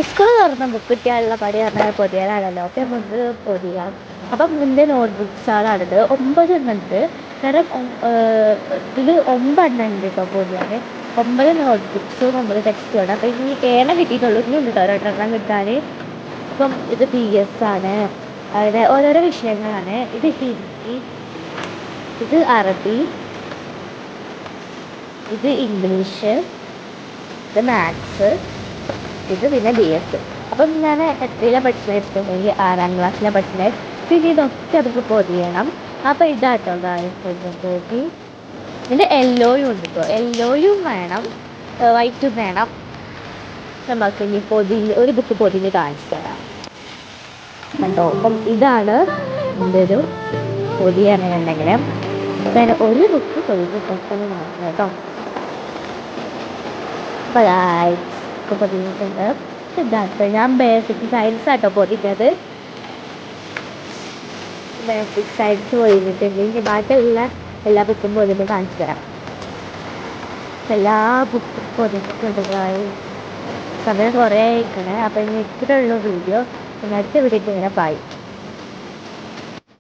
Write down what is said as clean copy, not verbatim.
School തുറന്ന book കിട്ടിയാലുള്ള പണി പറഞ്ഞാൽ പൊതിയാനാണല്ലോ. അപ്പം നമുക്ക് പൊതിയാം. അപ്പം ഇതിൻ്റെ നോട്ട്ബുക്സാണത് 9 എണ്ണമുണ്ട്. കാരണം ഇതിൽ 9 എണ്ണം ഉണ്ട് കേട്ടോ പൊതിയാൻ. 9 നോട്ട്ബുക്സും 9 ടെക്സ്റ്റ് വേണം. അപ്പം ഇനി 7 കിട്ടിയിട്ടുള്ളൂ. ഇനി ഉണ്ട് കേട്ടോ 2 കിട്ടാൻ. അപ്പം ഇത് PS ആണ്. അവിടെ ഓരോരോ വിഷയങ്ങളാണ്. ഇത് ഹിന്ദി, ഇത് അറബി, ഇത് ഇംഗ്ലീഷ്, ഇത് മാത്സ്, ഇത് പിന്നെ BS. അപ്പം ഞാൻ എത്രയിലാണ് പഠിച്ചത് വെച്ചിട്ടുണ്ടെങ്കിൽ 6ാം ക്ലാസ്സിലാണ് പഠിച്ചത്. പിന്നെ ഇതൊക്കെ നമുക്ക് പൊതിയണം. അപ്പോൾ ഇതാട്ടോ പൊതി. ഇതിൻ്റെ യെല്ലോയും ഉണ്ട് കേട്ടോ. യെല്ലോയും വേണം, വൈറ്റും വേണം. നമുക്ക് ഇനി ഒരു ബുക്ക് പൊതിഞ്ഞ് കാണിച്ചു തരാം കേട്ടോ. അപ്പം ഇതാണ് എൻ്റെ ഒരു പൊതി അറിയുന്നുണ്ടെങ്കിൽ പിന്നെ ഒരു ബുക്ക് പൊതിഞ്ഞ് പെട്ടെന്ന് നോക്കണം കേട്ടോ. അപ്പോൾ ഒക്കെ പൊതിഞ്ഞിട്ടുണ്ട്. ഇതാട്ടോ ഞാൻ ബേസിക് സയൻസ് ആട്ടോ പൊതിഞ്ഞത്. Basic science പൊതിഞ്ഞിട്ടുണ്ട്. ഇനി ബാക്കിയുള്ള എല്ലാ ബുക്കും പൊതിഞ്ഞ് കാണിച്ചു തരാം. എല്ലാ ബുക്കും പൊതിഞ്ഞിട്ടുണ്ട്. സമയം കുറേ ആയിക്കണേ. അപ്പം ഇനി ഇത്രയുള്ള വീഡിയോ അടുത്ത വീഡിയോക്ക് ഇങ്ങനെ പായി.